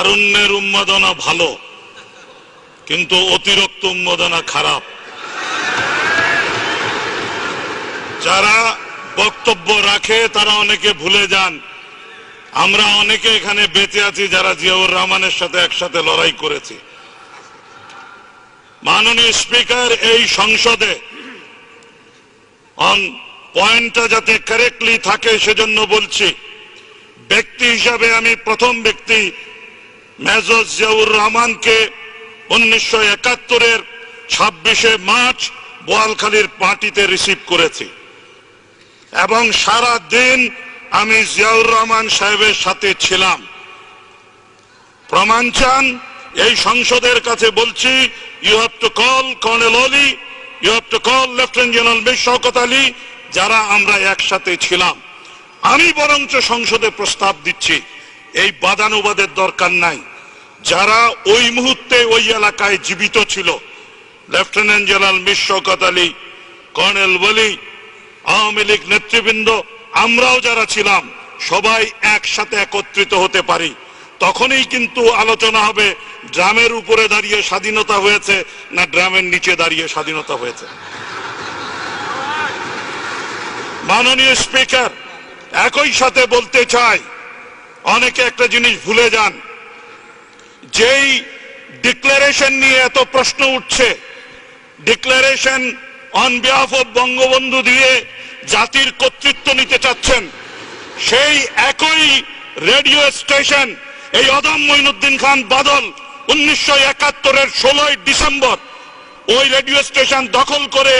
তারুণ্যের উন্মাদনা ভালো, কিন্তু অতিরিক্ত উন্মাদনা খারাপ। যারা বক্তব্য রাখে তারা অনেকে ভুলে যান আমরা অনেকে এখানে বেঁচে আছি যারা জিয়াউর রহমানের সাথে একসাথে লড়াই করেছি। মাননীয় স্পিকার, এই সংসদে পয়েন্টটা যাতে কারেক্টলি থাকে সেজন্য বলছি, ব্যক্তি হিসাবে আমি প্রথম ব্যক্তি মেজর জিয়াউর রহমানকে 1971-এর 26শে মার্চ বোয়ালখালীর পার্টিতে রিসিভ করেছি এবং সারা দিন আমি জিয়াউর রহমান সাহেবের সাথে ছিলাম। প্রমাণ চান, এই সংসদের কাছে বলছি, you have to call colonel Oli, you have to call lieutenant general Mir Shawkat Ali, যারা আমরা একসাথে ছিলাম। আমি বরঞ্চ সংসদে প্রস্তাব দিচ্ছি, এই বাদানুবাদের দরকার নাই। যারা ওই মুহূর্তে ওই এলাকায় জীবিত ছিল, lieutenant general Mir Shawkat Ali, colonel Oli, Awami League নেতৃবৃন্দ, আমরাও যারা ছিলাম, সবাই একসাথে একত্রিত হতে পারি। তখনই কিন্তু আলোচনা হবে ড্রামের উপরে দাঁড়িয়ে স্বাধীনতা হয়েছে না ড্রামের নিচে দাঁড়িয়ে স্বাধীনতা হয়েছে। মাননীয় স্পিকার, একই সাথে বলতে চাই, অনেকে একটা জিনিস ভুলে যান, যেই ডিক্লারেশন নিয়ে এত প্রশ্ন উঠছে, declaration on behalf of Bangabandhu দিয়ে জাতির কর্তৃত্ব নিতে চাচ্ছেন, সেই একই রেডিও স্টেশন এই অদম মঈনুদ্দিন খান বাদল 1971-এর 16ই ডিসেম্বর ওই রেডিও স্টেশন দখল করে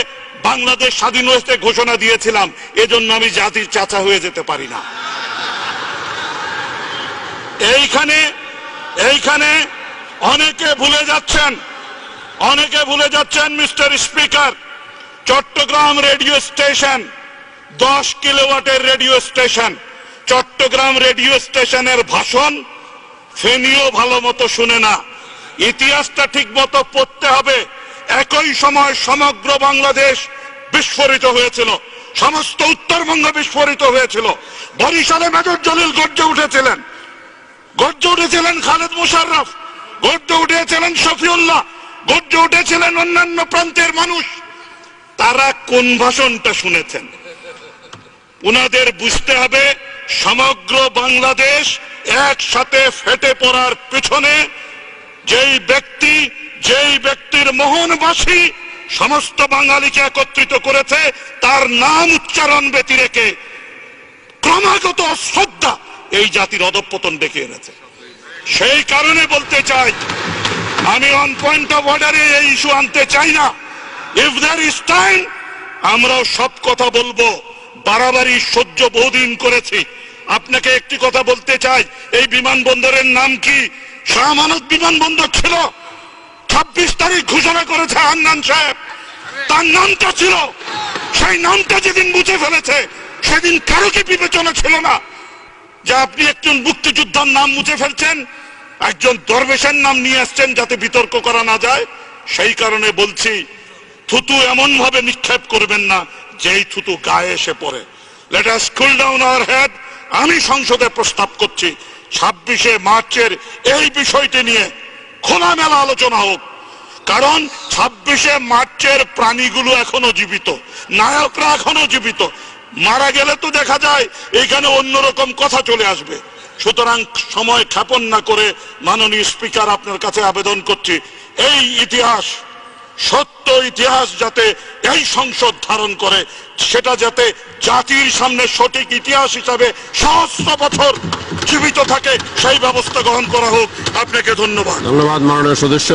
বাংলাদেশ স্বাধীন হয়েছে ঘোষণা দিয়েছিলাম। এজন্য আমি জাতির চাচা হয়ে যেতে পারি না। এইখানে অনেকে ভুলে যাচ্ছেন mister speaker, Chittagong radio station 10 কিলোওয়াটের রেডিও স্টেশন। চট্টগ্রাম রেডিও স্টেশনের ভাষণ ফেনীও ভালো মতো শুনে না। ইতিহাসটা ঠিক মতো পড়তে হবে। একই সময় সমগ্র বাংলাদেশ বিস্ফোরিত হয়েছিল, সমস্ত উত্তরবঙ্গ বিস্ফোরিত হয়েছিল। বরিশালে মেজর জলিল গর্জে উঠেছিলেন খালেদ মোশাররফ, গর্জে উঠেছিলেন শফিউল্লাহ, গর্জে উঠেছিলেন অন্যান্য প্রান্তের মানুষ। তারা কোন ভাষণটা শুনেছেন? উনাদের বুঝতে হবে, সমগ্র বাংলাদেশ একসাথে ফেটে পড়ার পেছনে যেই ব্যক্তির মোহনবাসী সমস্ত বাঙালিকে একত্রিত করেছে, তার নাম উচ্চারণ ব্যতি রেখে ক্রমাগত অশ্রদ্ধা এই জাতির অধঃপতন ডেকে এনেছে। সেই কারণে বলতে চাই, আমি অন পয়েন্ট অফ অর্ডারে এই ইস্যু আনতে চাই না। ইফ দেয়ার ইজ টাইম, আমরাও সব কথা বলবো। বাড়াবাড়ি সহ্য বহুদিন করেছি। আপনাকে একটি কথা বলতে চাই, এই বিমানবন্দরের নাম কি? শাহ আমানত বিমানবন্দর ছিল। 26 তারিখ ঘোষণা করেছে হান্নান সাহেব, তার নামটা ছিল। সেই নামটা যেদিন মুছে ফেলেছে, সেদিন কারো কি বিবেচনা ছিল না যে আপনি একজন মুক্তিযোদ্ধার নাম মুছে ফেলছেন, একজন দরবেশের নাম নিয়ে আসছেন যাতে বিতর্ক করা না যায়? সেই কারণে বলছি, থুতু এমন ভাবে নিক্ষেপ করবেন না যেই থুতু গায়ে এসে পড়ে। Let us cool down our head. আমি সংসদে প্রস্তাব করছি, 26শে মার্চের এই বিষয়টি নিয়ে খোলামেলা আলোচনা হোক। কারণ 26শে মার্চের প্রাণীগুলো এখনো জীবিত, নায়করা এখনো জীবিত। মারা গেলে তো দেখা যায় এখানে অন্যরকম কথা চলে আসবে। সুতরাং সময় ক্ষেপণ না করে মাননীয় স্পিকার আপনার কাছে আবেদন করছি, এই ইতিহাস, সত্য ইতিহাস যাতে এই সংসদ ধারণ করে, সেটা যাতে জাতির সামনে সঠিক ইতিহাস হিসাবে সহস্র বছর জীবিত থাকে, সেই ব্যবস্থা গ্রহণ করা হোক। আপনাকে ধন্যবাদ। মাননীয় সদস্য।